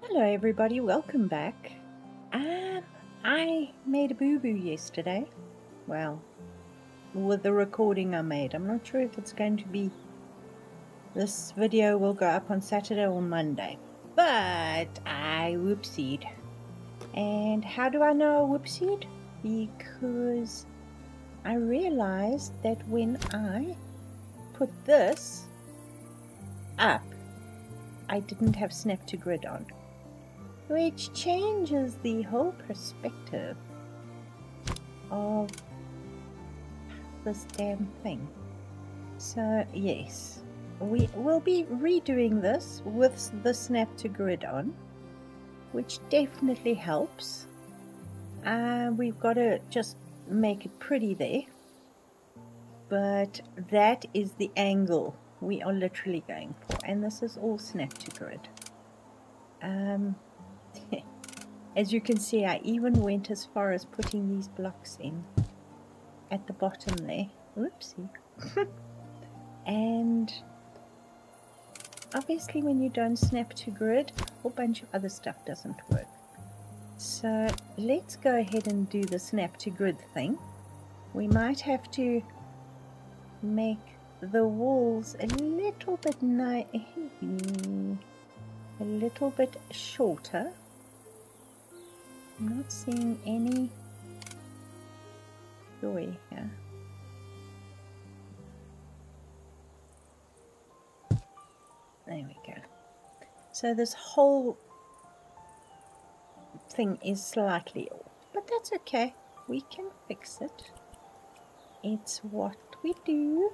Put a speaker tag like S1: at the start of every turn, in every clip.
S1: Hello everybody, welcome back. I made a boo-boo yesterday. Well, with the recording I made. I'm not sure if it's going to be... This video will go up on Saturday or Monday. But I whoopsied. And how do I know I whoopsied? Because I realized that when I put this up, I didn't have snap to grid on, which changes the whole perspective of this damn thing. So yes, we will be redoing this with the snap to grid on, which definitely helps. We've got to just make it pretty there, but that is the angle we are literally going for, and this is all snap to grid. As you can see, I even went as far as putting these blocks in at the bottom there. Whoopsie. And obviously when you don't snap to grid, a whole bunch of other stuff doesn't work. So let's go ahead and do the snap to grid thing. We might have to make the walls a little bit shorter. I'm not seeing any joy here. There we go. So this whole thing is slightly off, but that's okay. We can fix it. It's what we do.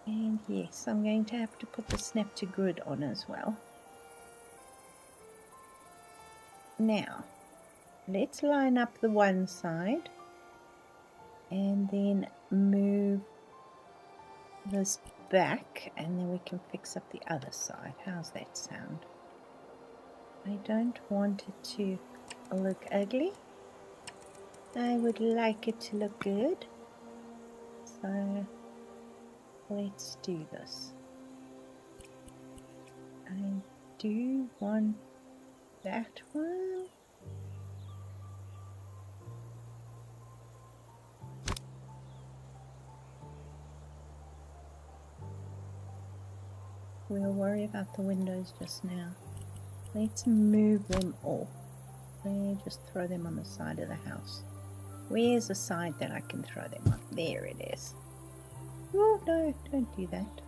S1: And yes, I'm going to have to put the snap to grid on as well. Now, let's line up the one side and then move this back, and then we can fix up the other side. How's that sound? I don't want it to look ugly. I would like it to look good. So let's do this. I do want that one. We'll worry about the windows just now. Let's move them off. Just throw them on the side of the house. Where's the side that I can throw them on? There it is. Oh no, don't do that.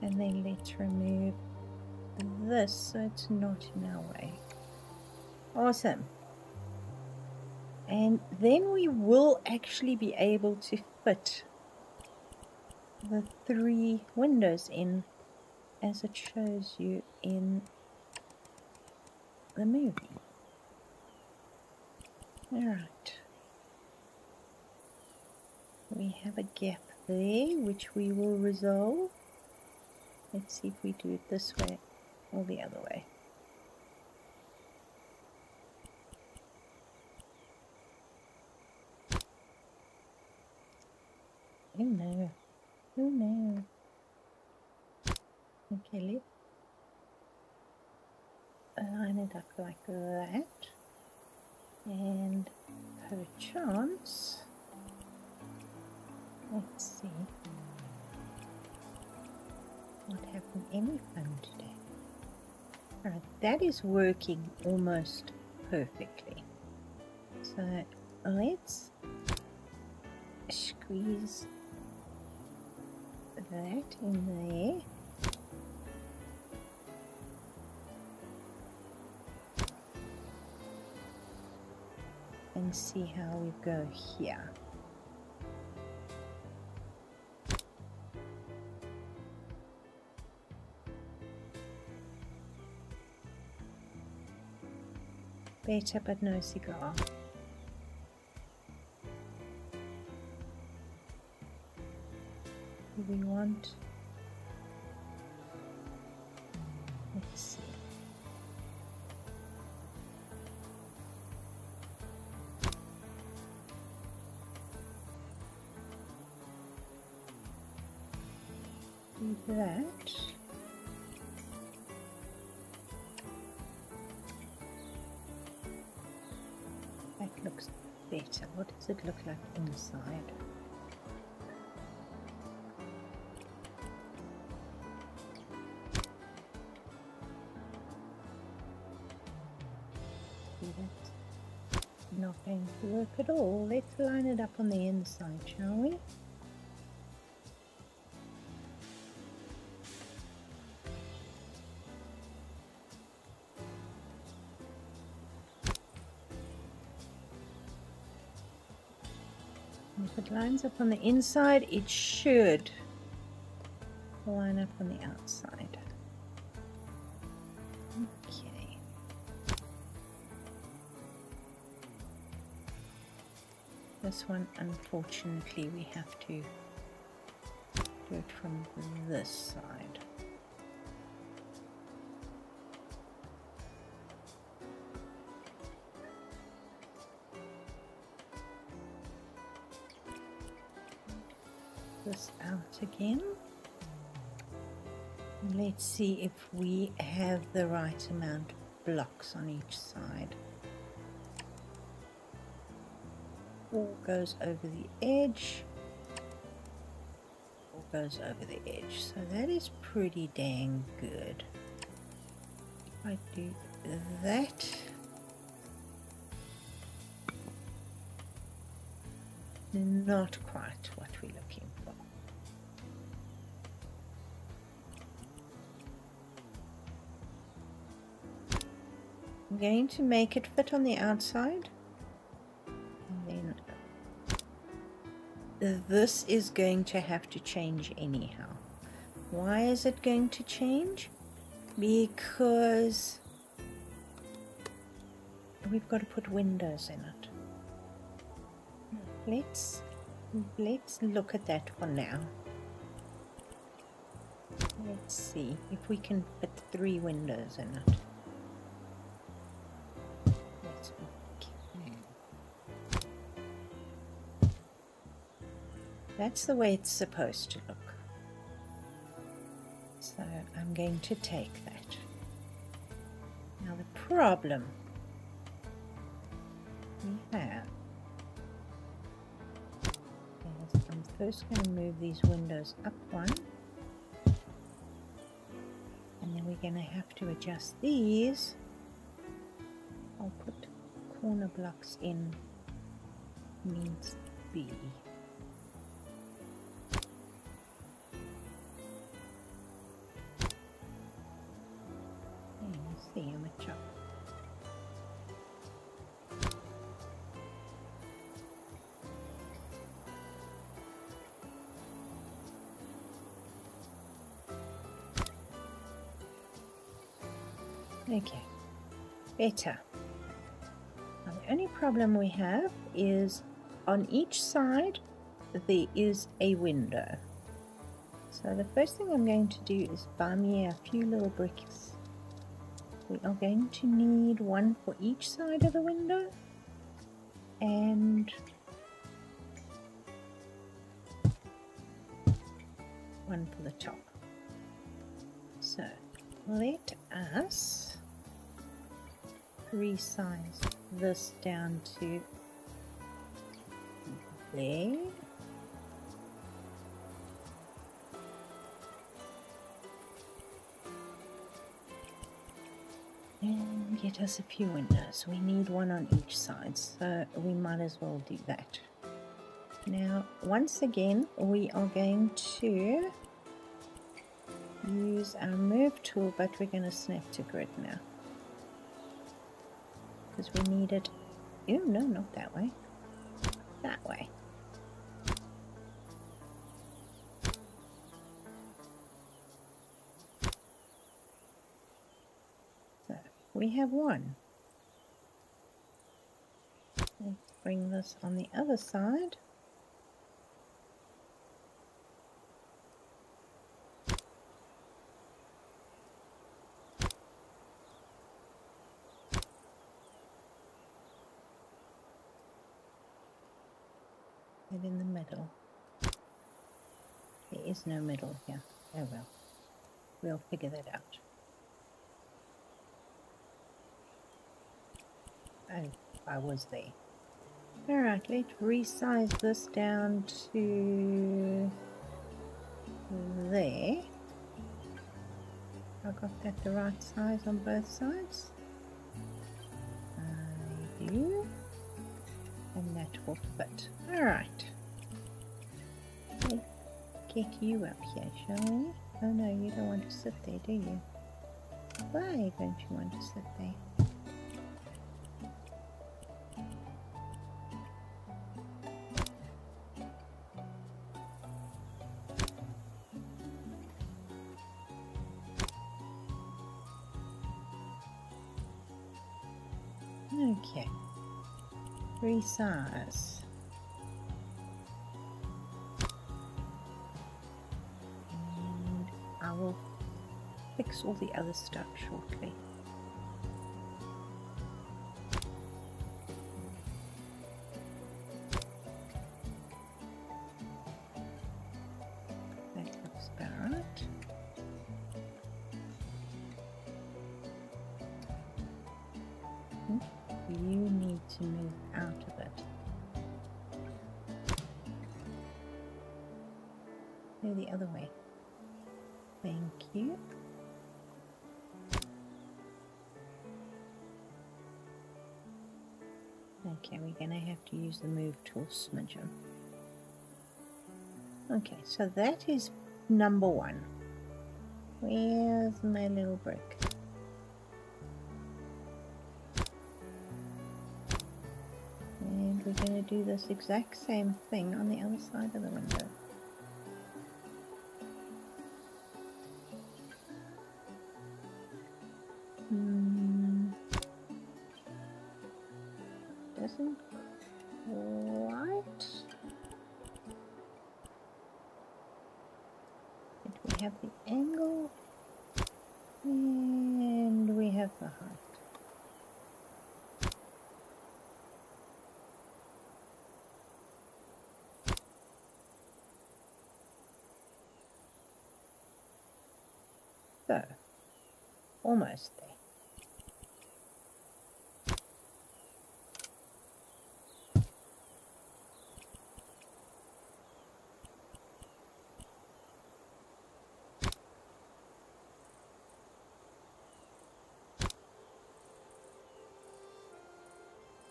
S1: And then let's remove this so it's not in our way. Awesome. And then we will actually be able to fit the 3 windows in as it shows you in the movie. Alright. We have a gap there which we will resolve. Let's see if we do it this way or the other way. Oh no. Oh no. Okay, let's line it up like that. And perchance, let's see what happened. Any fun today? Alright, that is working almost perfectly. So let's squeeze that in there. And see how we go here. Better but no cigar. Do we want... Let's see. Do that. better. What does it look like inside? That's not going to work at all. Let's line it up on the inside, shall we? If it lines up on the inside, it should line up on the outside. Okay. This one, unfortunately, we have to do it from this side. This out again. Let's see if we have the right amount of blocks on each side. 4 goes over the edge, 4 goes over the edge, so that is pretty dang good. If I do that, not quite what we're looking for. I'm going to make it fit on the outside, and then this is going to have to change anyhow. Why is it going to change? Because we've got to put windows in it. Let's look at that for now. Let's see if we can fit 3 windows in it. Let's look. That's the way it's supposed to look. So I'm going to take that. Now the problem we have is I'm first going to move these windows up one, and then we're going to have to adjust these. I'll put corner blocks in needs be. See, I'm a chop. Okay, better. Now the only problem we have is on each side there is a window. So the first thing I'm going to do is buy me a few little bricks. We are going to need one for each side of the window and one for the top. So let us resize this down to there. And get us a few windows. We need one on each side, so we might as well do that. Now, once again, we are going to use our move tool, but we're going to snap to grid now. Because we need it. Oh, no, not that way. That way. We have one. Let's bring this on the other side. And in the middle. There is no middle here. Oh well. We'll figure that out. Oh, I was there. Alright, let's resize this down to there. I got that the right size on both sides. I do. And that will fit. Alright. Let's get you up here, shall we? Oh no, you don't want to sit there, do you? Why don't you want to sit there? Okay, resize. And I will fix all the other stuff shortly. That looks about right. You need to move out of it. Go the other way. Thank you. Okay, we're going to have to use the move tool smidgen. Okay, so that is number one. Where's my little brick? And we're going to do this exact same thing on the other side of the window. Doesn't quite. And we have the angle and we have the height. So, almost there.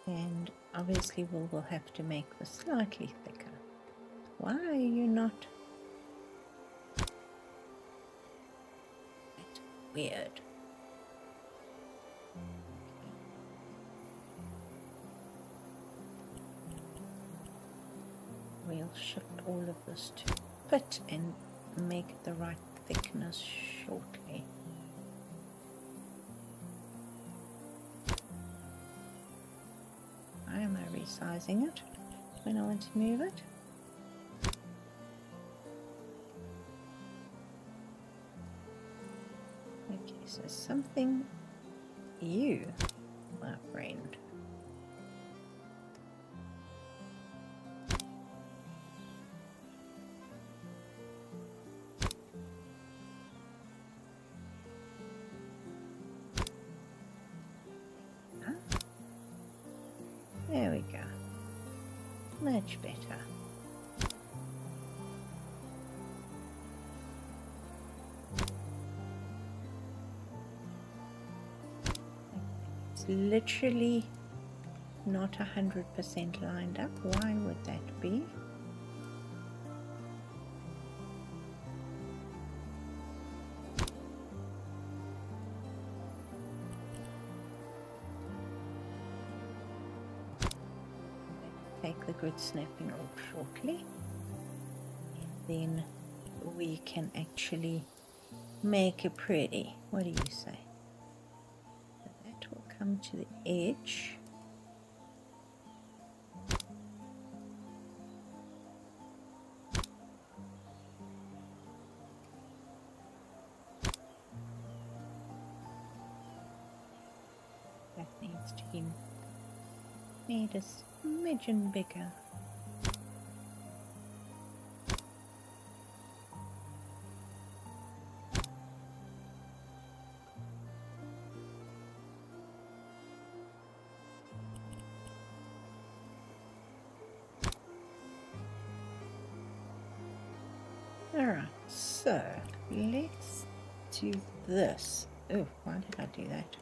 S1: And obviously we'll have to make this slightly thicker. Why are you not? That's weird. We'll shift all of this to fit and make it the right thickness shortly. Why am I resizing it when I want to move it? Okay, so something you, my friend. There we go. Much better. It's literally not 100% lined up. Why would that be? Take the grid snapping off shortly, and then we can actually make it pretty. What do you say? So that will come to the edge. That needs to be made a smidgen bigger. Alright, so let's do this. Oh, why did I do that?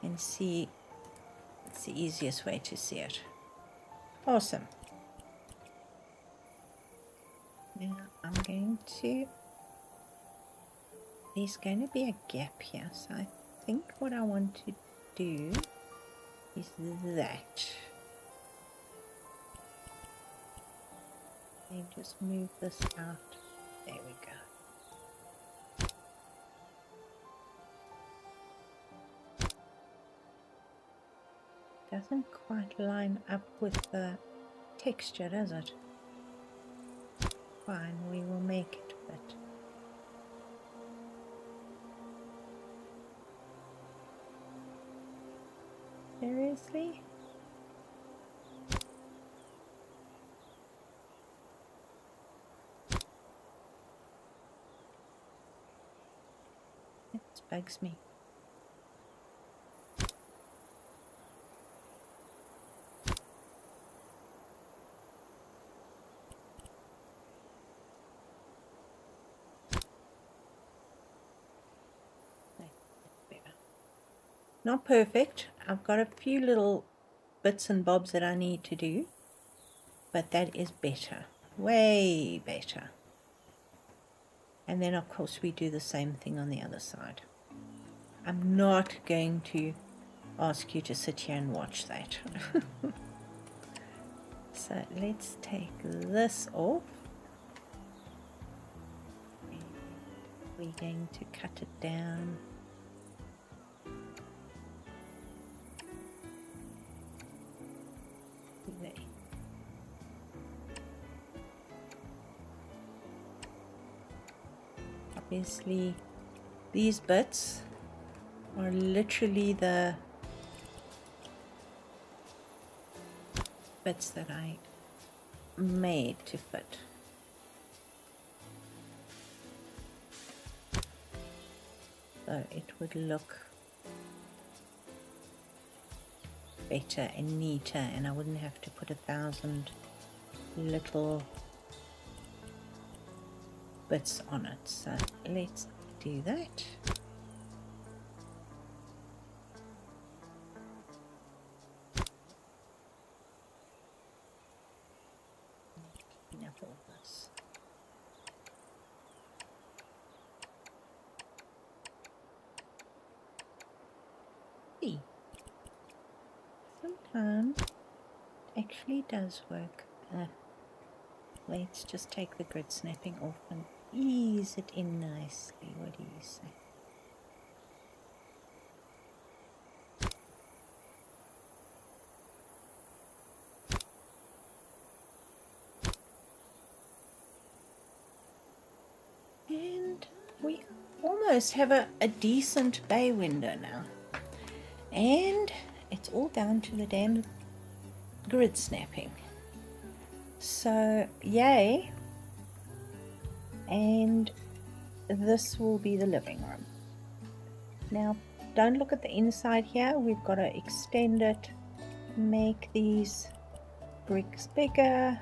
S1: And see, it's the easiest way to see it. Awesome. Now I'm going to, there's going to be a gap here, so I think what I want to do is that. And just move this out. There we go. Doesn't quite line up with the texture, does it? Fine, we will make it fit. Seriously? It bugs me. Not perfect. I've got a few little bits and bobs that I need to do, but that is better, way better. And then of course we do the same thing on the other side. I'm not going to ask you to sit here and watch that. So let's take this off. And we're going to cut it down. Obviously, these bits are literally the bits that I made to fit. So it would look better and neater, and I wouldn't have to put 1,000 little bits on it. So let's do that. Enough of this. See, sometimes it actually does work. Let's just take the grid snapping off and ease it in nicely. What do you say? And we almost have a decent bay window now. And it's all down to the damn grid snapping. So, yay. And this will be the living room. Now, don't look at the inside here. We've got to extend it, make these bricks bigger.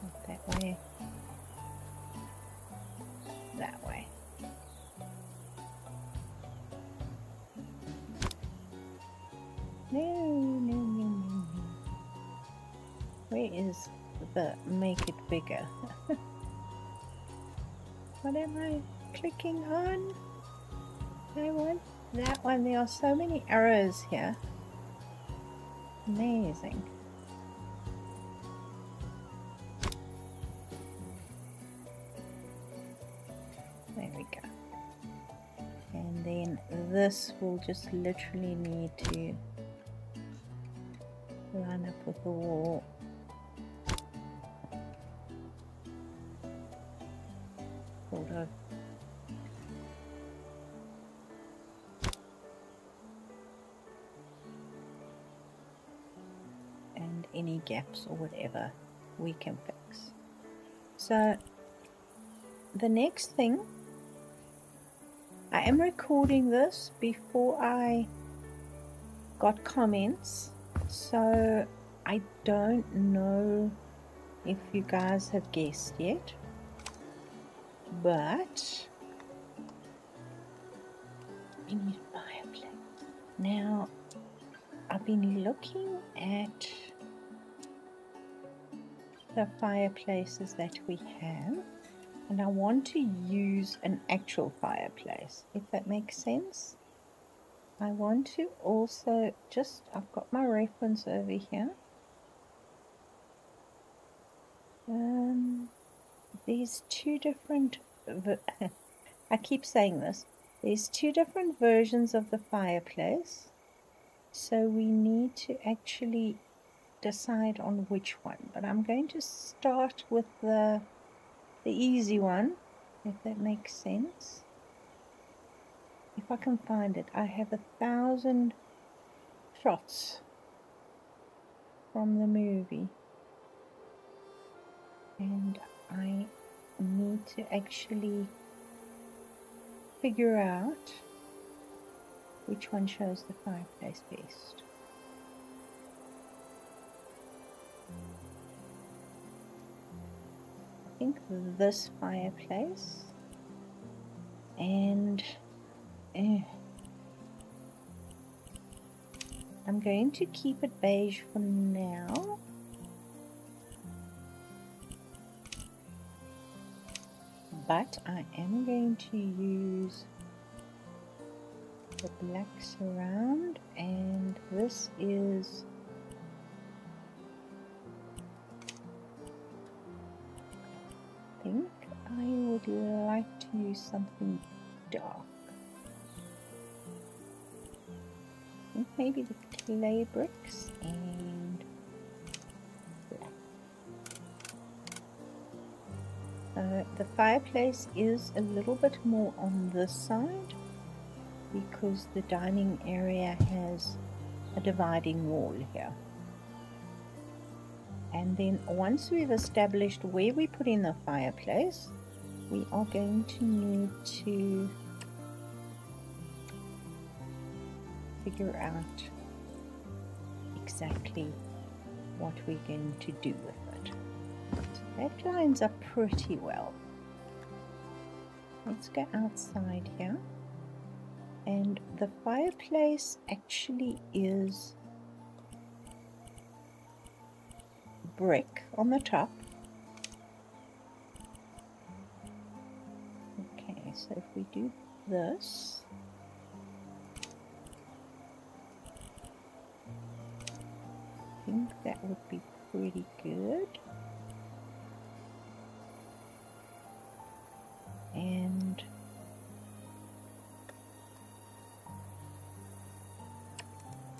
S1: Not that way. That way. No. Where is the make it bigger? What am I clicking on? I want that one. There are so many arrows here. Amazing. There we go. And then this will just literally need to line up with the wall. Sort of. And any gaps or whatever we can fix. So the next thing, I am recording this before I got comments, so I don't know if you guys have guessed yet, but we need a fireplace. Now, I've been looking at the fireplaces that we have, and I want to use an actual fireplace, if that makes sense. I want to also I've got my reference over here. There's two different, I keep saying this, there's two different versions of the fireplace, so we need to actually decide on which one, but I'm going to start with the easy one, if that makes sense. If I can find it, I have 1,000 shots from the movie, and I need to actually figure out which one shows the fireplace best. I think this fireplace, and I'm going to keep it beige for now. But I am going to use the black surround, and this is I think I would like to use something dark. I think maybe the clay bricks and black. The fireplace is a little bit more on this side because the dining area has a dividing wall here. And then once we've established where we put in the fireplace, we are going to need to figure out exactly what we're going to do with it. So that lines up pretty well. Let's go outside here. And the fireplace actually is brick on the top. Okay, so if we do this, I think that would be pretty good. And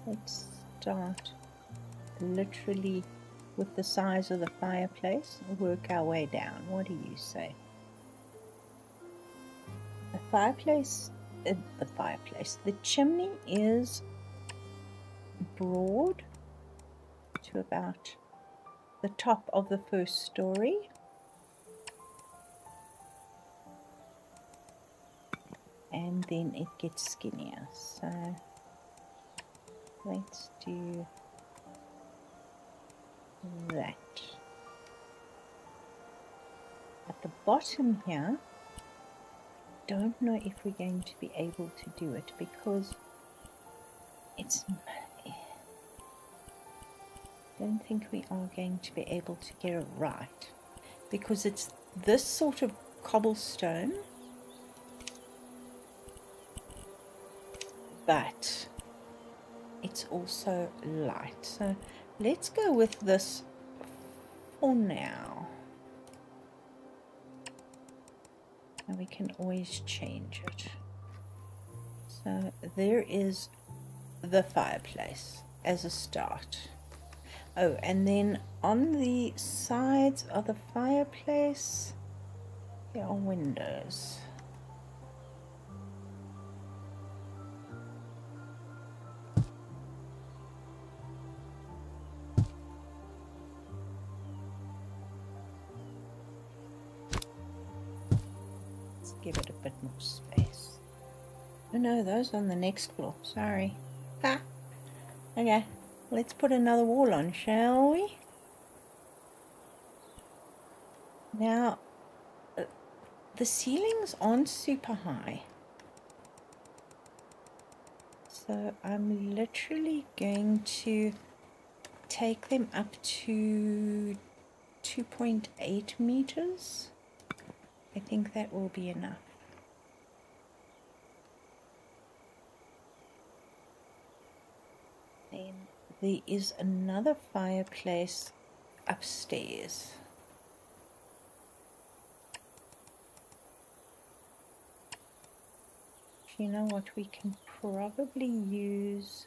S1: let's start literally with the size of the fireplace and work our way down. What do you say? The chimney is broad to about the top of the first story. And then it gets skinnier. So let's do that. At the bottom here, don't know if we're going to be able to do it because don't think we are going to be able to get it right because it's this sort of cobblestone, but it's also light. So let's go with this for now. And we can always change it. So there is the fireplace as a start. Oh, and then on the sides of the fireplace, there are windows. Let's give it a bit more space. Oh no, those are on the next floor, sorry. Ah, okay. Let's put another wall on, shall we? Now, the ceilings aren't super high. So I'm literally going to take them up to 2.8 meters. I think that will be enough. Then there is another fireplace upstairs. You know what, we can probably use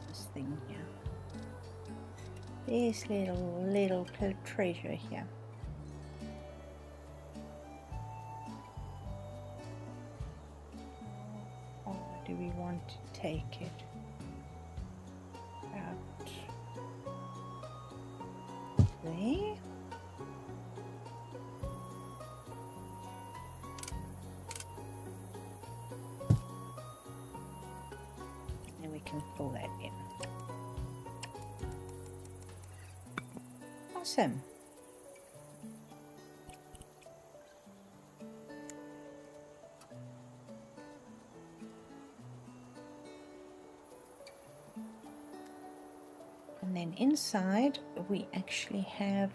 S1: this thing here. This little treasure here. How far do we want to take it? About there. And we can pull that in. Awesome. And then inside we actually have,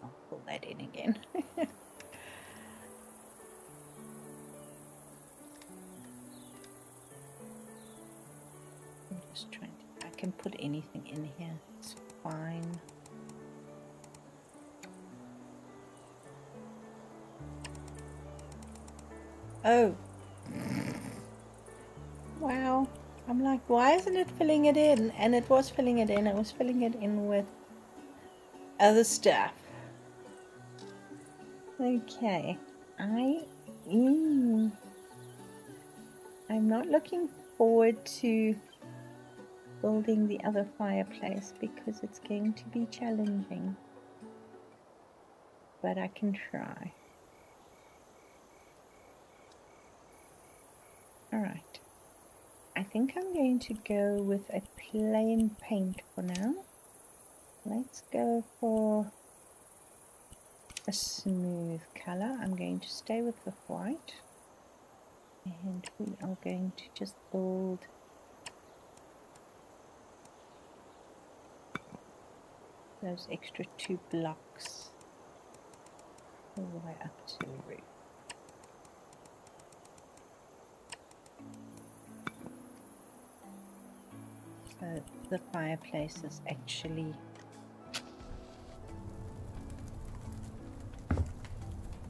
S1: I'll pull that in again. I'm just trying to, I can put anything in here, it's fine. Oh, wow. I'm like, why isn't it filling it in? And it was filling it in. It was filling it in with other stuff. Okay. I'm not looking forward to building the other fireplace because it's going to be challenging. But I can try. Alright. I think I'm going to go with a plain paint for now. Let's go for a smooth color. I'm going to stay with the white. And we are going to just build those extra 2 blocks all the way up to the roof. So the fireplace is actually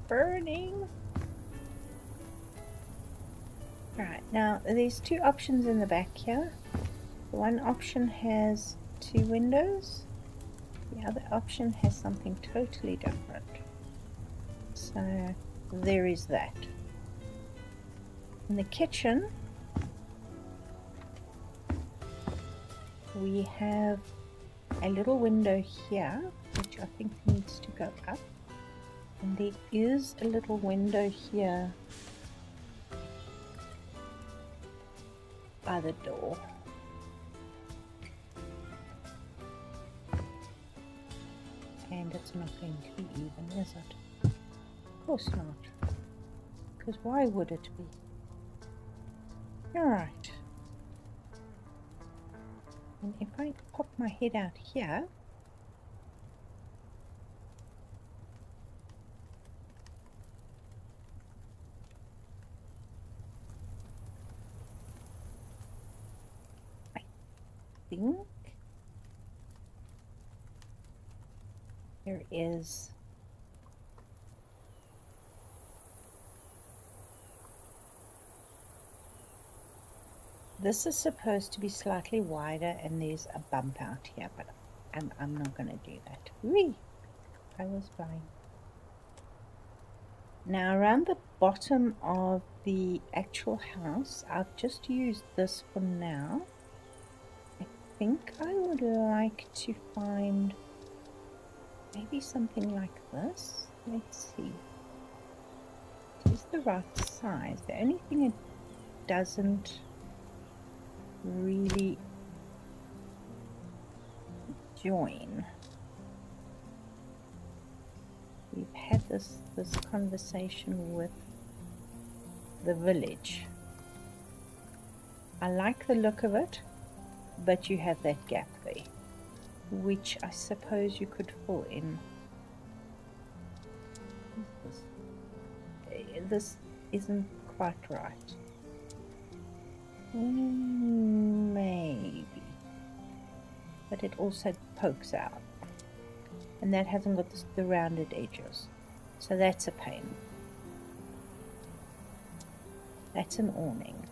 S1: burning. Right, now there's 2 options in the back here. One option has 2 windows. The other option has something totally different. So there is that. In the kitchen, we have a little window here, which I think needs to go up. And there is a little window here by the door. And it's not going to be even, is it? Of course not. Because why would it be? Alright. And if I pop my head out here, I think there is this is supposed to be slightly wider and there's a bump out here, but I'm not going to do that. Whee! I was blind. Now around the bottom of the actual house, I've just used this for now. I think I would like to find maybe something like this. Let's see. the right size. The only thing it doesn't really join. We've had this conversation with the village. I like the look of it, but you have that gap there, which I suppose you could fill in. This isn't quite right. Maybe. But it also pokes out. And that hasn't got the rounded edges. So that's a pain. That's an awning.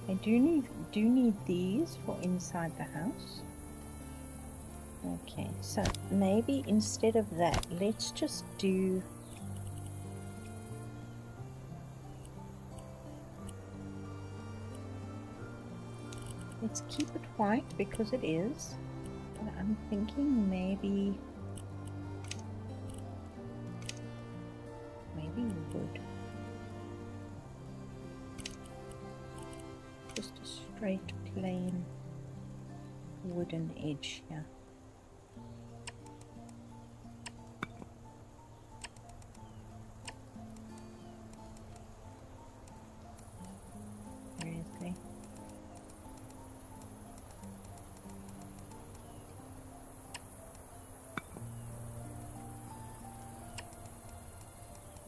S1: I do need these for inside the house. Okay, so maybe instead of that, let's just do let's keep it white because it is, but I'm thinking maybe wood. Just a straight plain wooden edge here. Where is they?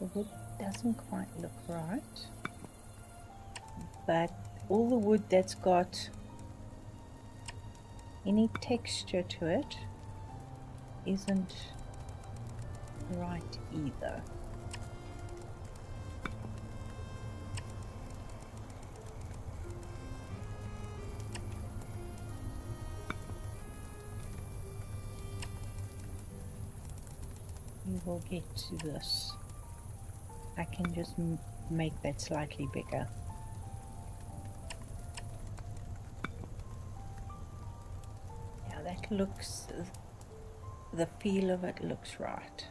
S1: The wood doesn't quite look right, but all the wood that's got any texture to it isn't right either. We will get to this. I can just make that slightly bigger. Yeah, that looks, the feel of it looks right.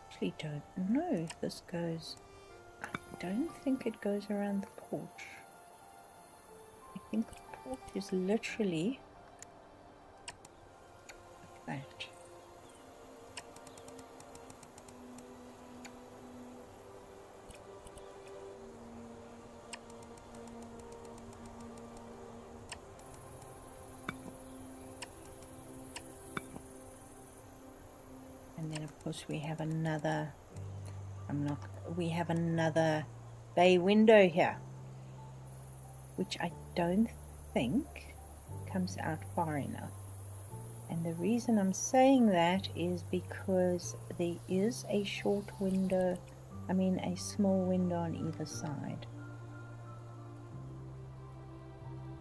S1: Actually don't know if this goes, I don't think it goes around the porch. I think the porch is literally like that. And then of course we have another, we have another bay window here, which I don't think comes out far enough. And the reason I'm saying that is because there is a short window, a small window on either side.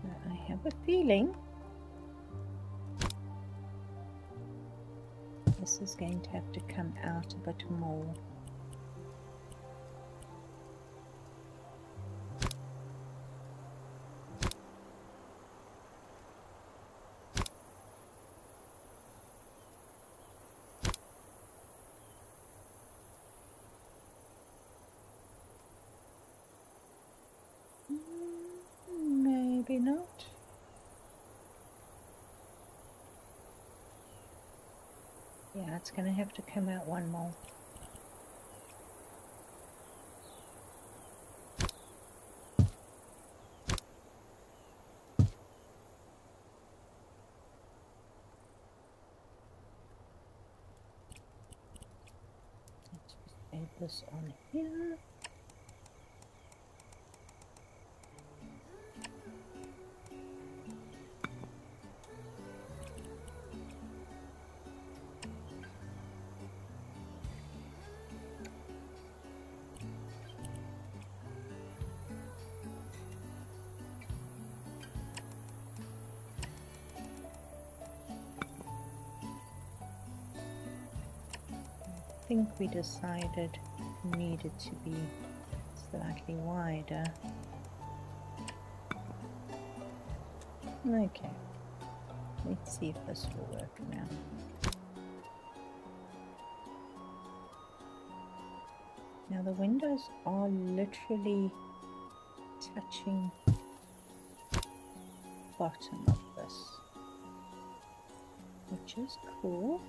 S1: Now, I have a feeling this is going to have to come out a bit more. Maybe not. Yeah, it's going to have to come out one more. Let's just add this on here. I think we decided it needed to be slightly wider. Okay, let's see if this will work now. Now the windows are literally touching the bottom of this, which is cool.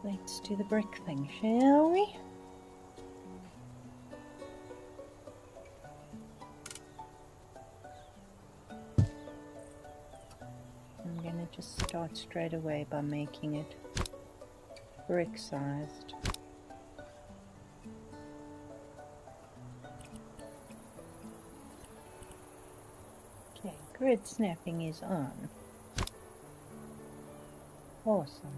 S1: Let's do the brick thing, shall we? I'm gonna just start straight away by making it brick sized. Okay, grid snapping is on. Awesome.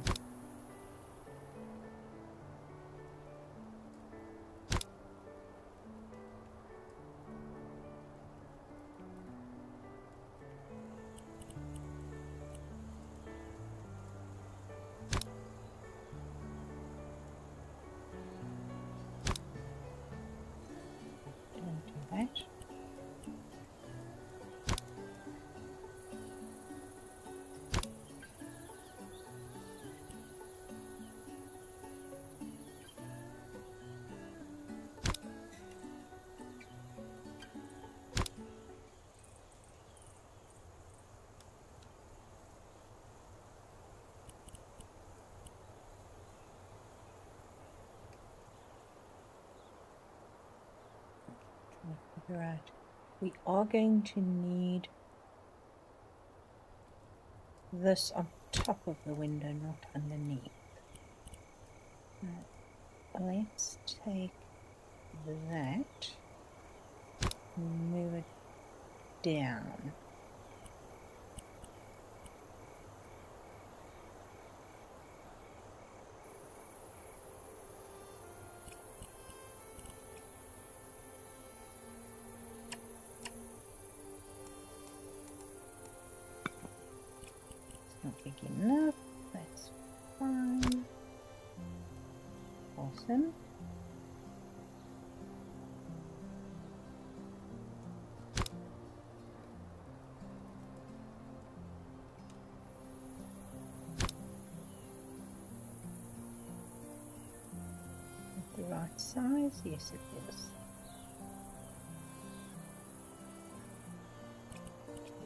S1: Figure out, we are going to need this on top of the window, not underneath. Let's take that and move it down. Not big enough, that's fine. Awesome. The right size, yes it is.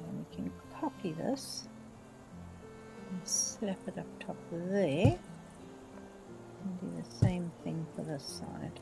S1: And we can copy this and slap it up top there and do the same thing for this side.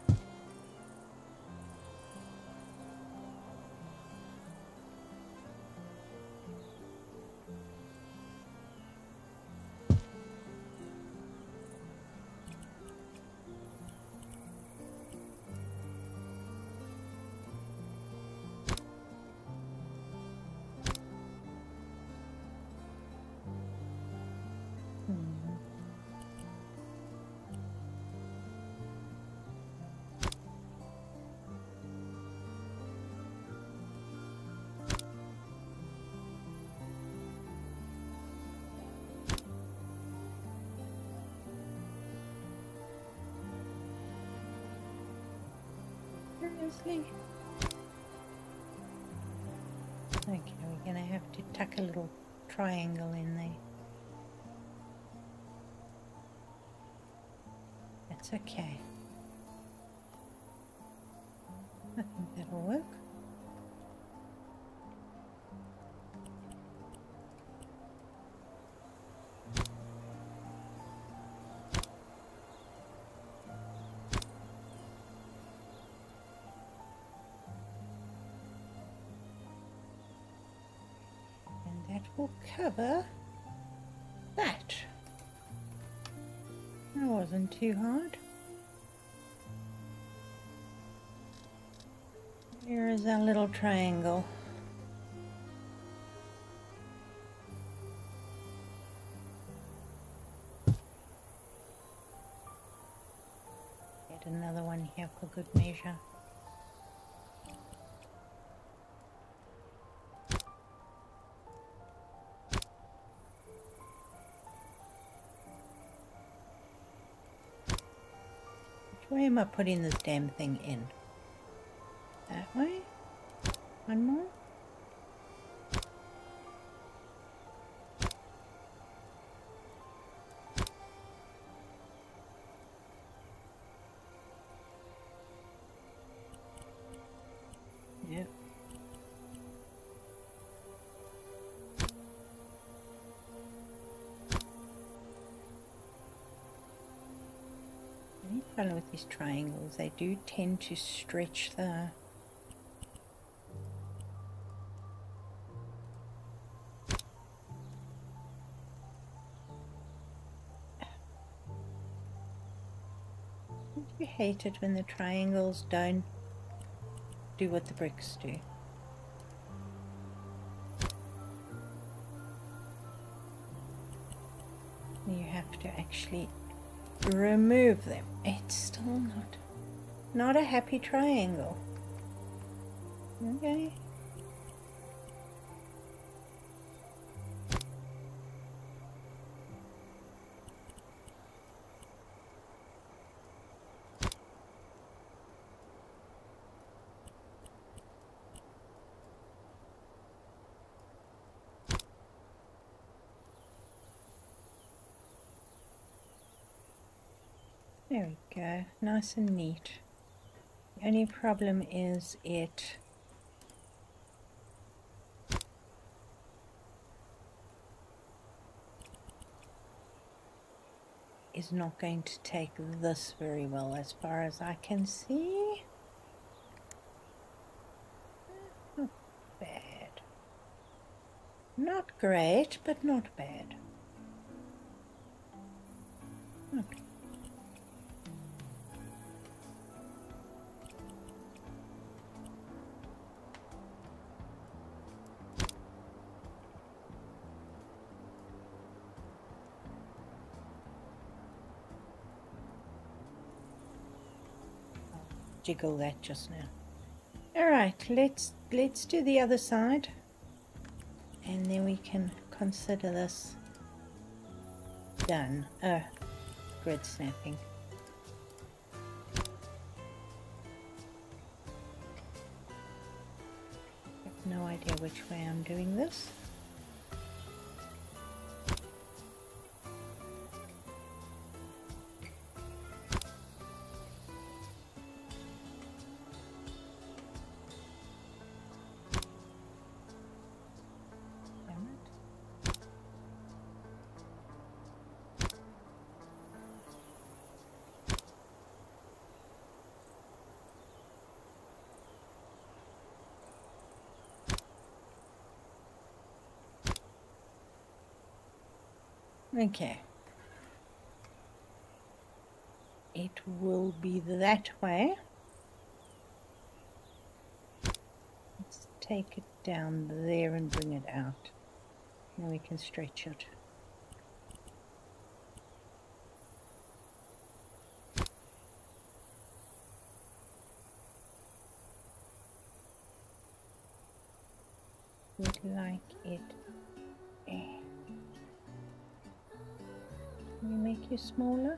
S1: Seriously? Okay, we're going to have to tuck a little triangle in there. That's okay. I think that'll work. Will cover that. That wasn't too hard. Here is our little triangle. Get another one here for good measure. Where am I putting this damn thing in? That way? One more. Yep. Any problem with these triangles? They do tend to stretch the you hate it when the triangles don't do what the bricks do. You have to actually remove them. It's still not a happy triangle. Okay. There we go, nice and neat. The only problem is it is not going to take this very well as far as I can see. Not bad. Not great, but not bad. Okay. Jiggle that just now. All right, let's do the other side, and then we can consider this done. Grid snapping. I have no idea which way I'm doing this. Okay, it will be that way. Let's take it down there and bring it out. Now we can stretch it. Would like it. Can we make you smaller?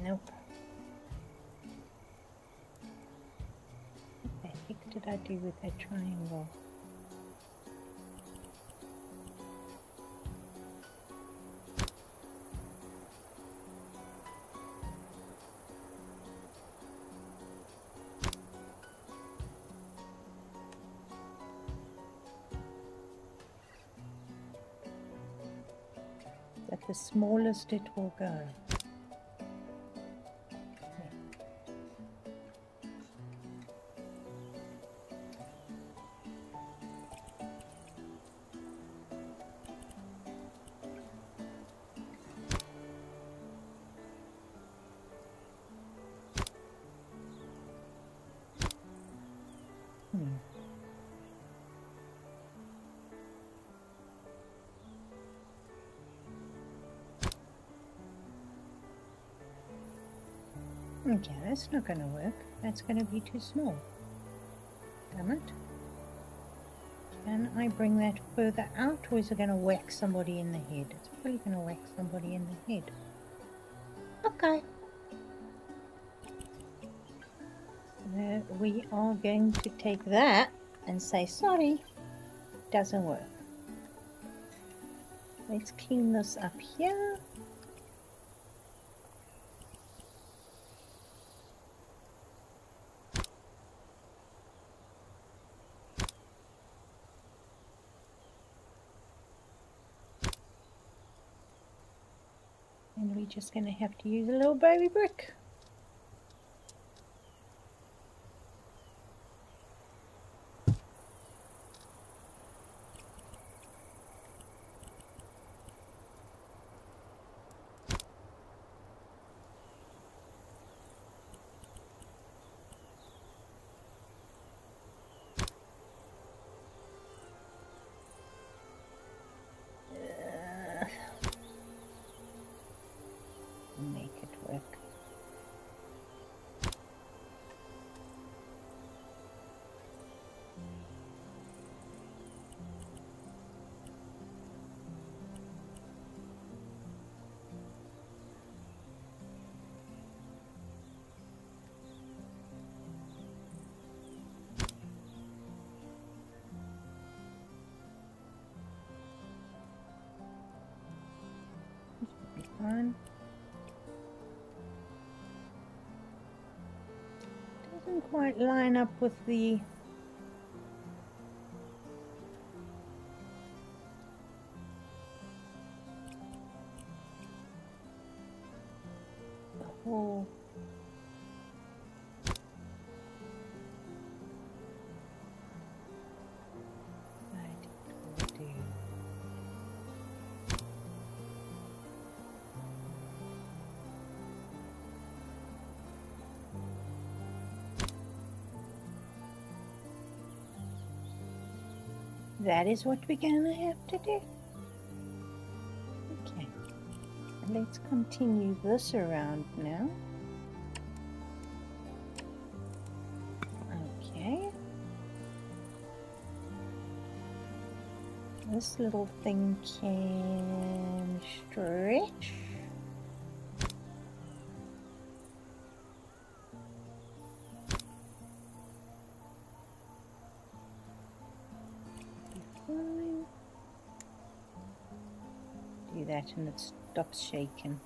S1: Nope. What the heck did I do with that triangle? At the smallest it will go. Okay, that's not going to work. That's going to be too small. Damn it. Can I bring that further out, or is it going to whack somebody in the head? It's probably going to whack somebody in the head. Okay. So we are going to take that and say sorry. Doesn't work. Let's clean this up here. And we're just going to have to use a little baby brick. Make it work. This should be fine. Doesn't quite line up with the whole. That is what we're gonna have to do. Okay, let's continue this around now. Okay. This little thing can stretch. Do that and it stops shaking.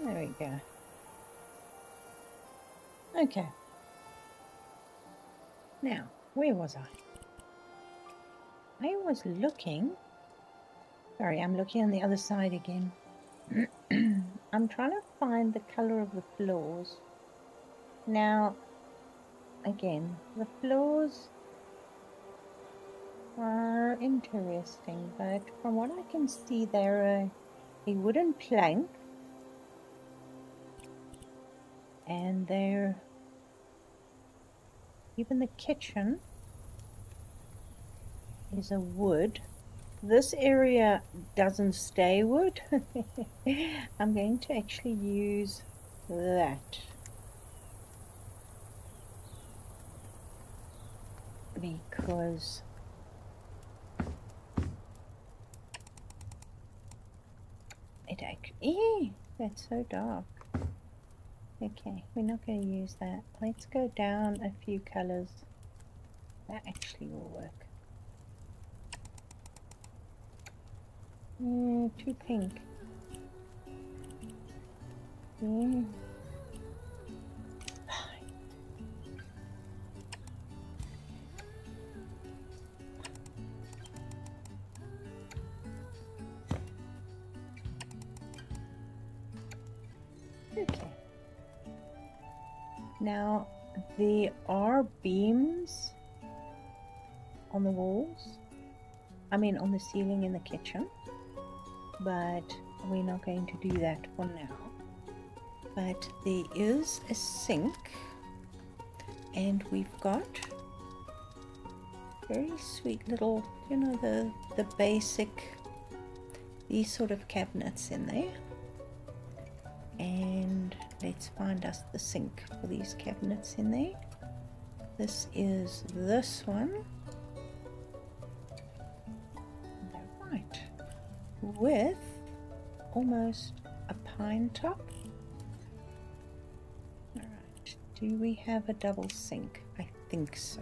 S1: There we go. Okay. Now, where was I? I was looking. Sorry, I'm looking on the other side again. I'm trying to find the color of the floors. Now, again, the floors are interesting, but from what I can see, they're a wooden plank. And they're, even the kitchen is a wood. This area doesn't stay wood. I'm going to actually use that because it actually, that's so dark. Okay, we're not going to use that. Let's go down a few colors. That actually will work. Too pink. Yeah. Okay. Now there are beams on the walls, I mean on the ceiling in the kitchen, but we're not going to do that for now. But there is a sink, and we've got very sweet little, you know, the basic, these sort of cabinets in there. And let's find us the sink for these cabinets in there. This is this one. Right, with almost a pine top. Alright, do we have a double sink? I think so.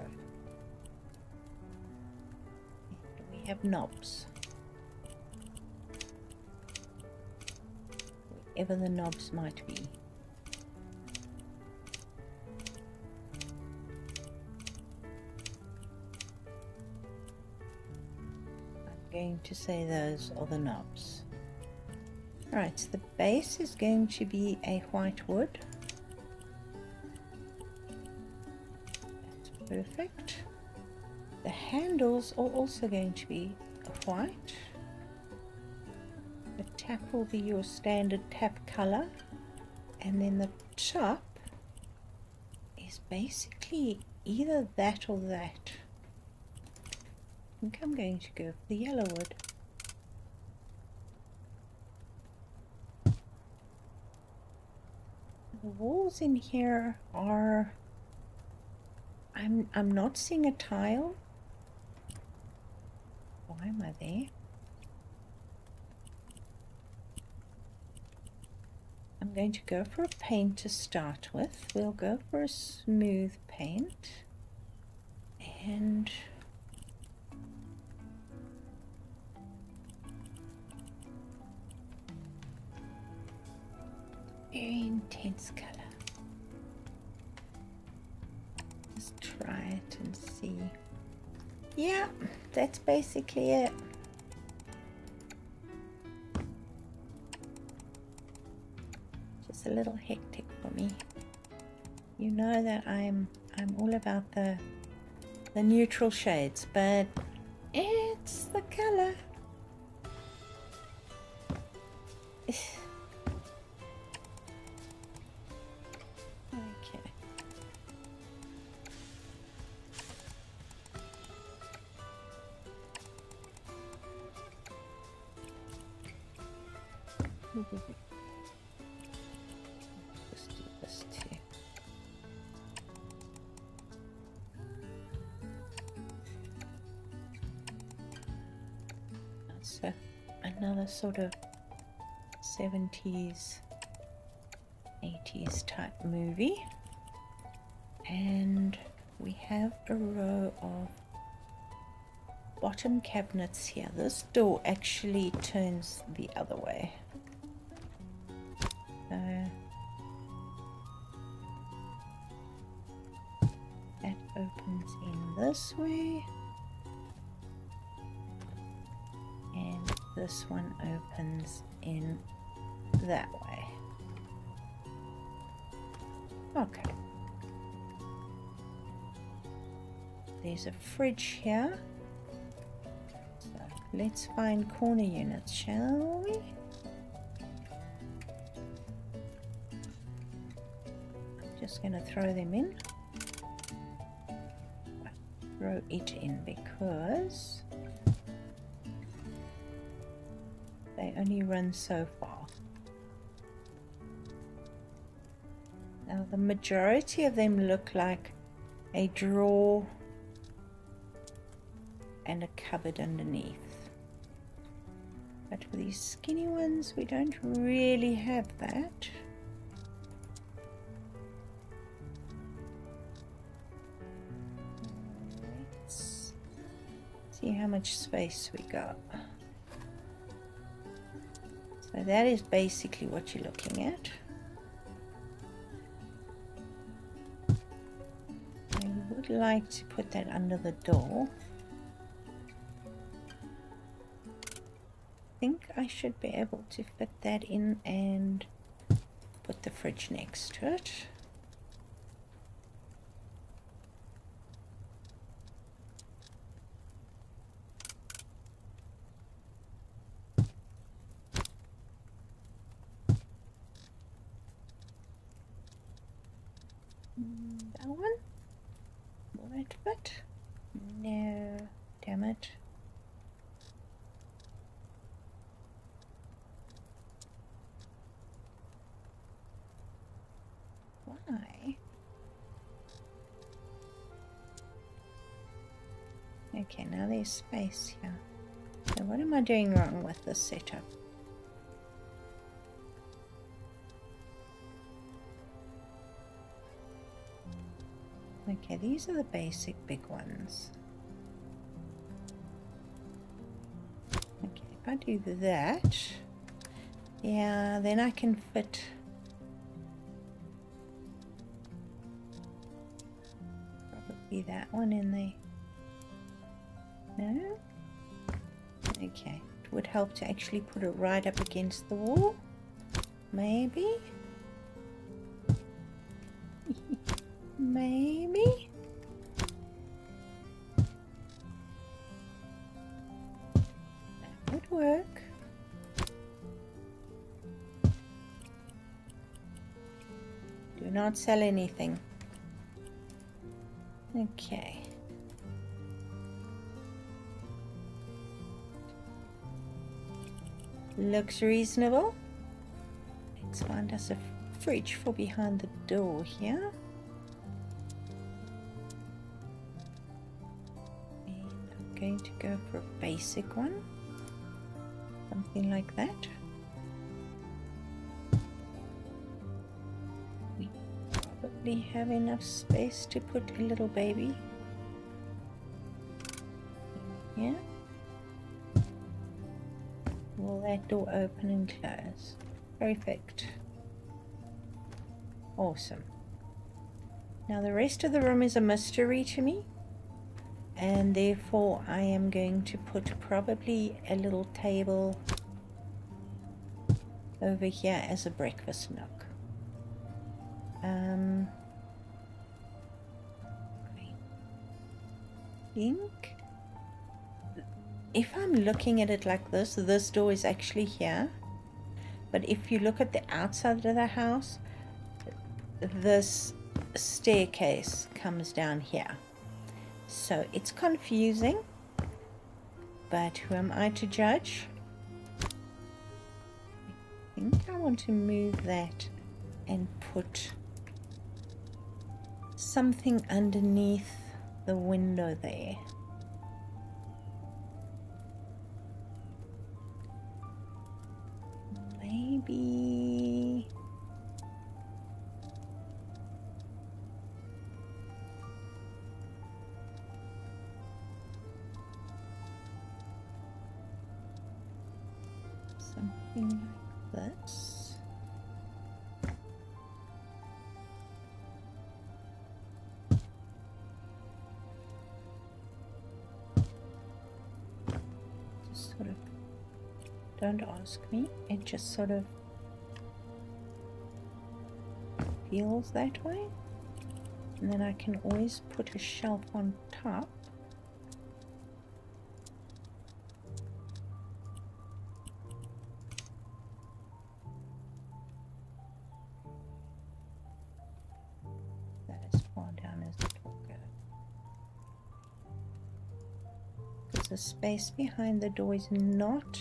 S1: We have knobs. Wherever the knobs might be. Going to say those are the knobs. Alright, so the base is going to be a white wood. That's perfect. The handles are also going to be a white. The tap will be your standard tap color, and then the top is basically either that or that. I think I'm going to go for the yellow wood. The walls in here are, I'm not seeing a tile. Why am I there? I'm going to go for a paint to start with. We'll go for a smooth paint, and very intense color. Let's try it and see. Yeah, that's basically it. Just a little hectic for me. You know that I'm all about the neutral shades, but it's the color. Just do this too. So another sort of 70s 80s type movie, and we have a row of bottom cabinets here. This door actually turns the other way. That opens in this way, and this one opens in that way. Okay. There's a fridge here. So let's find corner units, shall we? I'm just going to throw them in. Throw it in because they only run so far. Now the majority of them look like a drawer and a cupboard underneath, but for these skinny ones we don't really have that. Let's see how much space we got. So that is basically what you're looking at. like to put that under the door. I think I should be able to fit that in and put the fridge next to it. That one? Will that fit? No, damn it. Why? Okay, now there's space here. So what am I doing wrong with this setup? Okay, these are the basic big ones. Okay, if I do that, yeah, then I can fit probably that one in there. No? Okay, it would help to actually put it right up against the wall. Maybe? Maybe? That would work. Do not sell anything. Okay. Looks reasonable. Let's find us a fridge for behind the door here. Going to go for a basic one, something like that. We probably have enough space to put a little baby in here. Will that door open and close? Perfect. Awesome. Now the rest of the room is a mystery to me. And therefore I am going to put probably a little table over here as a breakfast nook. I think if I'm looking at it like this door is actually here. But if you look at the outside of the house, this staircase comes down here. So it's confusing, but who am I to judge? I think I want to move that and put something underneath the window there. Maybe... something like this. Just sort of, don't ask me, it just sort of feels that way. And then I can always put a shelf on top. The space behind the door is not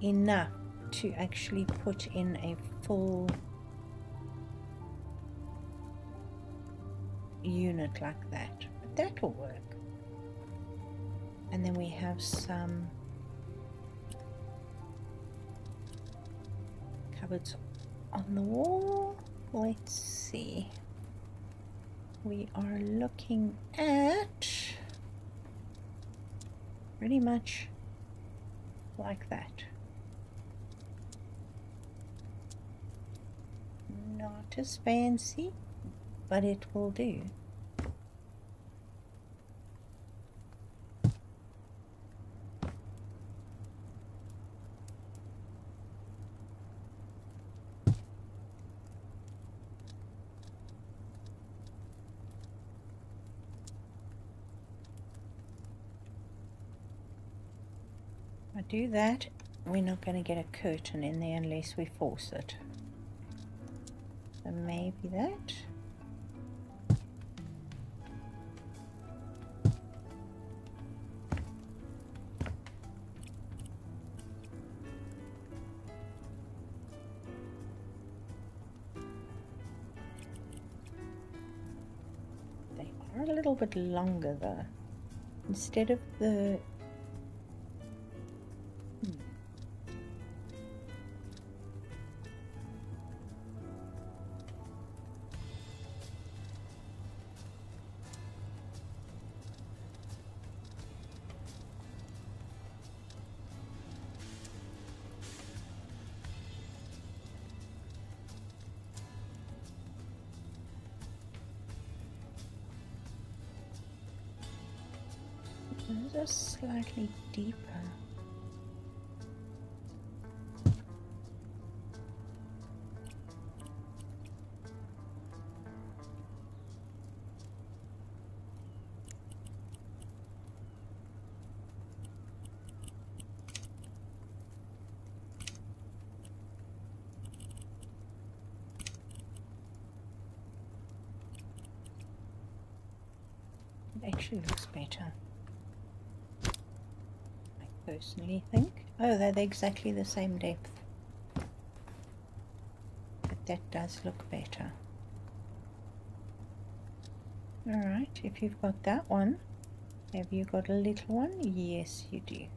S1: enough to actually put in a full unit like that, but that will work. And then we have some cupboards on the wall. Let's see, we are looking at pretty much like that. Not as fancy, but it will do. I do that, we're not going to get a curtain in there unless we force it. So maybe that. They are a little bit longer though. Instead of the those are slightly deeper. It actually looks better. Personally think. Oh, they're exactly the same depth. But that does look better. Alright, if you've got that one, have you got a little one? Yes, you do.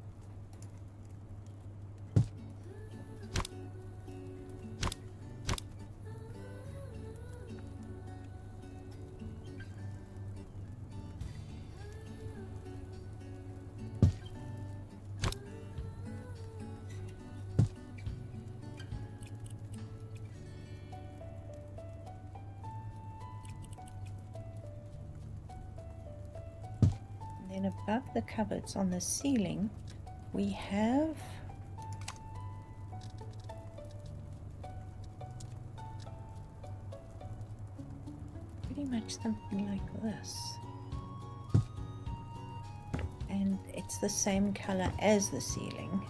S1: Then above the cupboards on the ceiling we have pretty much something like this, and it's the same color as the ceiling.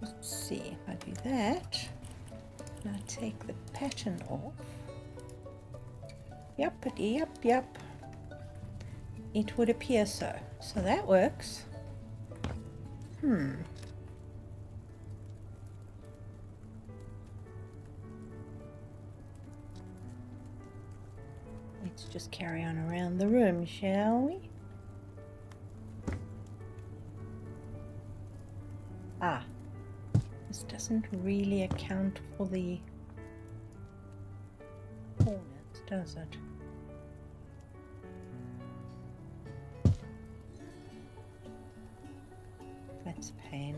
S1: Let's see if I do that. And I take the pattern off. Yep. It would appear so. So that works. Let's just carry on around the room, shall we? Ah. This doesn't really account for the corners, does it? That's a pain.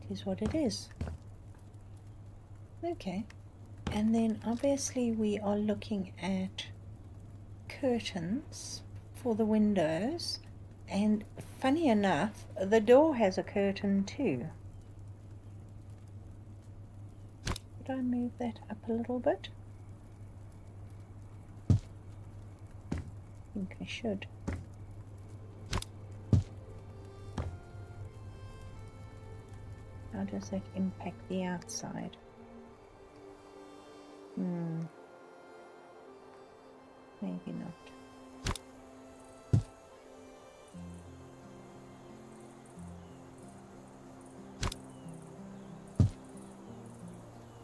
S1: It is what it is. Okay, and then obviously we are looking at curtains for the windows, and funny enough the door has a curtain too. Could I move that up a little bit? I think I should. How does that impact the outside? Maybe not.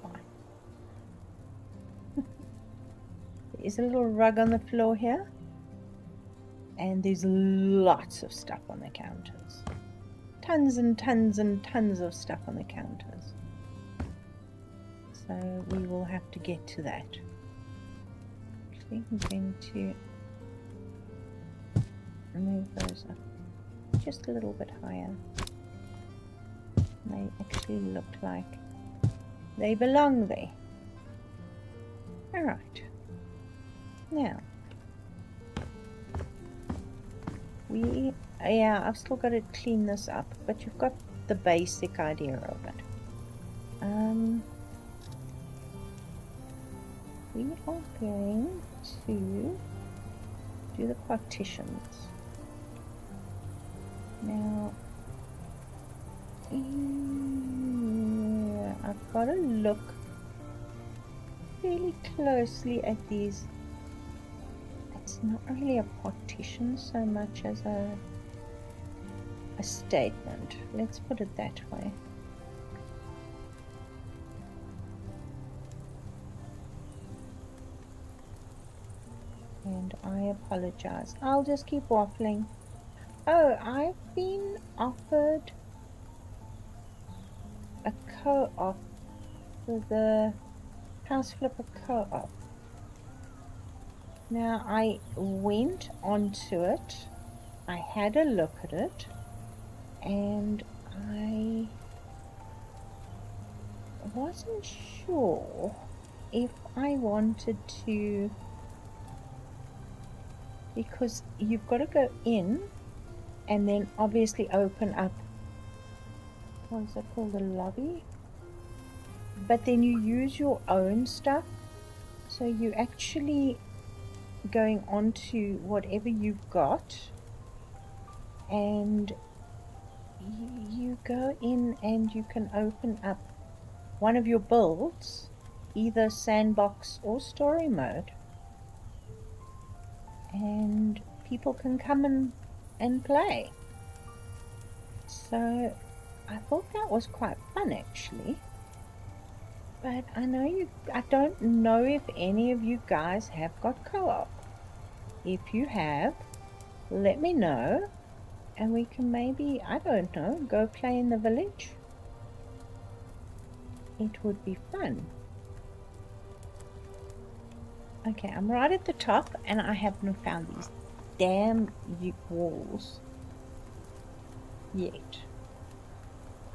S1: Fine. There's a little rug on the floor here, and there's lots of stuff on the counters. tons and tons and tons of stuff on the counters. So we will have to get to that. Actually, I'm going to move those up just a little bit higher. They actually look like they belong there. Alright. Now, yeah, I've still got to clean this up, but you've got the basic idea of it. We are going to do the partitions. Now, I've got to look really closely at these. It's not really a partition so much as a statement. Let's put it that way. And I apologize. I'll just keep waffling. Oh, I've been offered a co-op for the Houseflipper co-op. Now I went onto it, I had a look at it, and I wasn't sure if I wanted to, because you've got to go in and then obviously open up, what is it called, the lobby? But then you use your own stuff, so you actually going on to whatever you've got, and you go in and you can open up one of your builds, either sandbox or story mode, and people can come and play. So I thought that was quite fun actually. But I don't know if any of you guys have got co-op. If you have, let me know, and we can maybe, I don't know, go play in the village. It would be fun. Okay, I'm right at the top, and I haven't found these damn walls yet.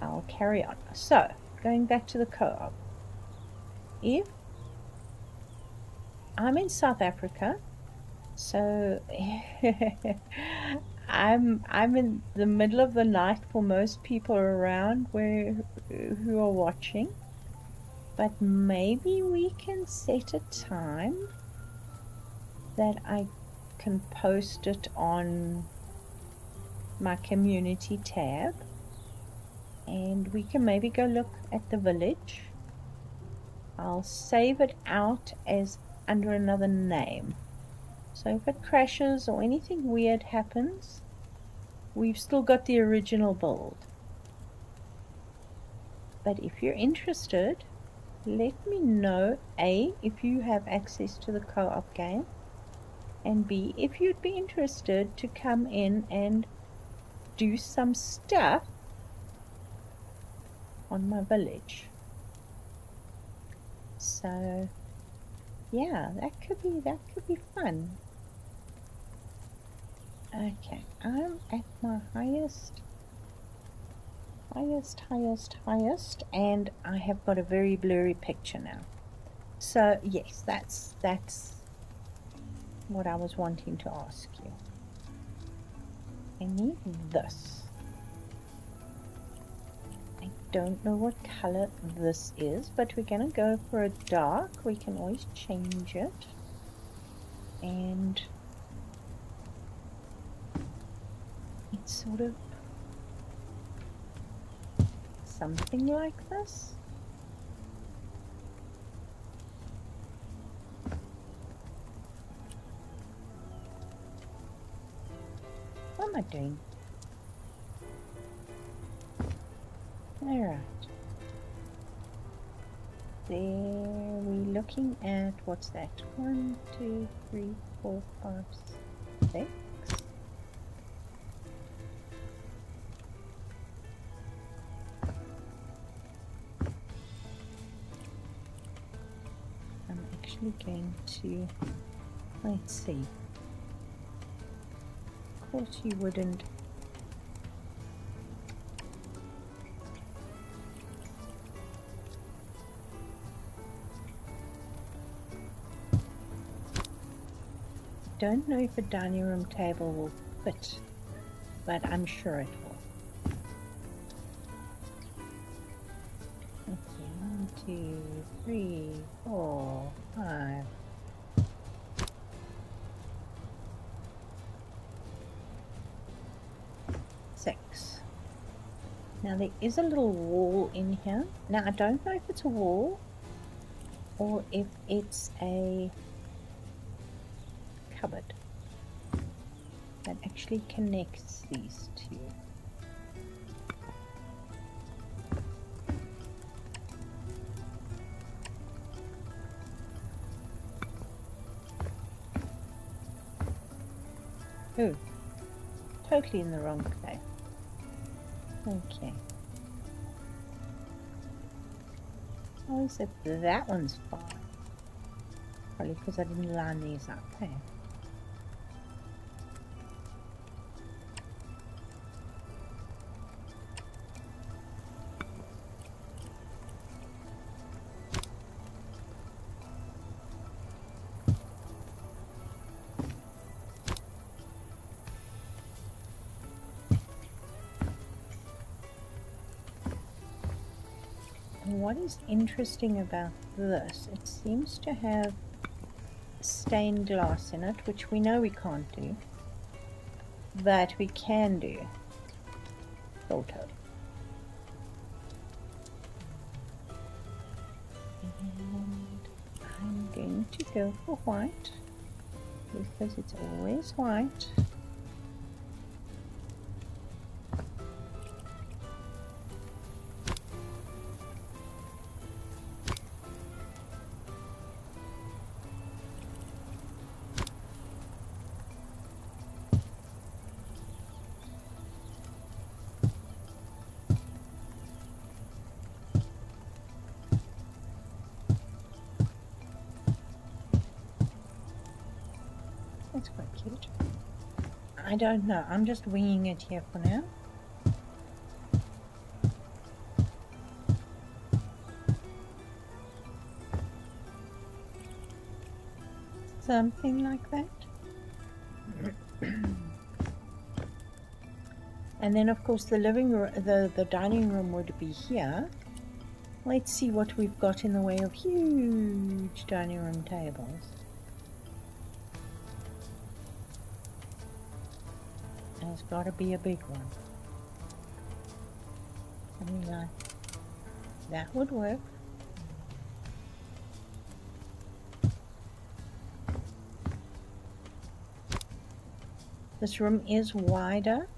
S1: I'll carry on. So, going back to the co-op. If I'm in South Africa, so I'm in the middle of the night for most people around who are watching, but maybe we can set a time that I can post it on my community tab, and we can maybe go look at the village. I'll save it out as under another name. So if it crashes or anything weird happens, we've still got the original build. But if you're interested, let me know, A, if you have access to the co-op game, and B, if you'd be interested to come in and do some stuff on my village. So yeah, that could be fun. Okay, I'm at my highest, and I have got a very blurry picture now. So yes, that's what I was wanting to ask you. I need this. I don't know what color this is, but we're gonna go for a dark. We can always change it. And it's sort of something like this. What am I doing? Alright. There we're looking at, what's that? 1, 2, 3, 4, 5, 6. actually going to, let's see. Of course you wouldn't. Don't know if a dining room table will fit, but I'm sure it will. Okay, 1, 2, 3, 4, 5. 6. Now there is a little wall in here. Now I don't know if it's a wall or if it's a cupboard that actually connects these two. Oh, totally in the wrong place. Okay. Oh, is it that one's fine? Probably because I didn't line these up, hey? What is interesting about this, it seems to have stained glass in it, which we know we can't do, but we can do filter. And I'm going to go for white, because it's always white. That's quite cute. I don't know, I'm just winging it here for now. Something like that. And then of course the living room, the dining room would be here. Let's see what we've got in the way of huge dining room tables. There's got to be a big one. Something like that would work. This room is wider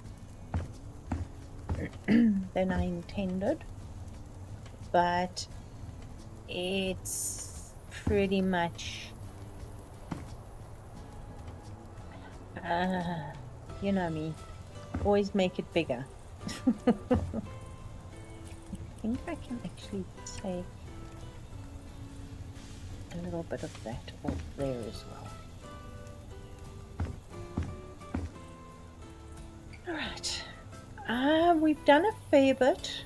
S1: than I intended, but it's pretty much you know me, always make it bigger. I think I can actually take a little bit of that off there as well. Alright, we've done a fair bit.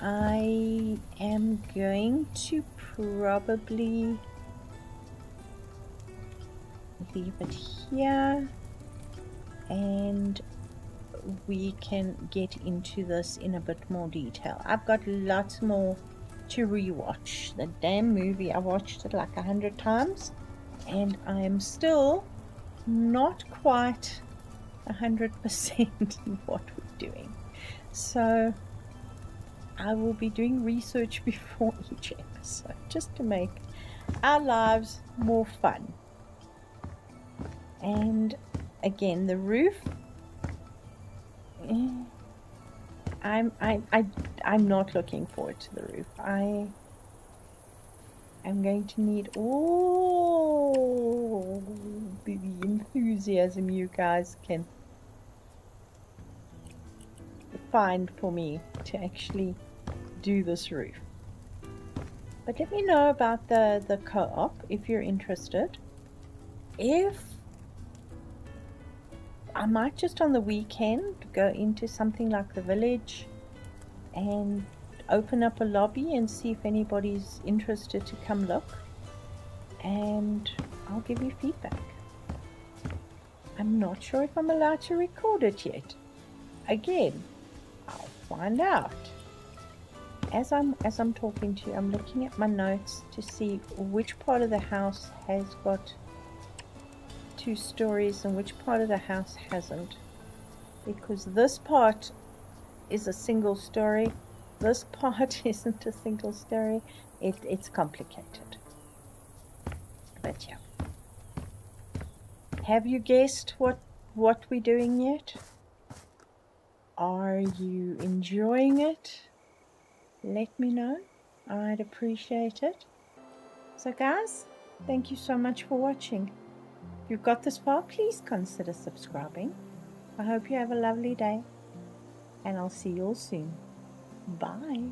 S1: I am going to probably leave it here, and we can get into this in a bit more detail. I've got lots more to rewatch. The damn movie, I watched it like 100 times and I am still not quite 100% in what we're doing. So I will be doing research before each episode just to make our lives more fun. And again, the roof, I'm not looking forward to the roof. I'm going to need all the enthusiasm you guys can find for me to actually do this roof. But let me know about the co-op if you're interested. If I might just on the weekend go into something like the village and open up a lobby and see if anybody's interested to come look, and I'll give you feedback. I'm not sure if I'm allowed to record it yet. Again, I'll find out. As I'm talking to you, I'm looking at my notes to see which part of the house has got 2 stories and which part of the house hasn't, because this part is a single story, this part isn't a single story. It's complicated, but yeah. Have you guessed what we're doing yet? Are you enjoying it? Let me know. I'd appreciate it. So guys, thank you so much for watching. If you've got this far, please consider subscribing. I hope you have a lovely day, and I'll see you all soon. Bye.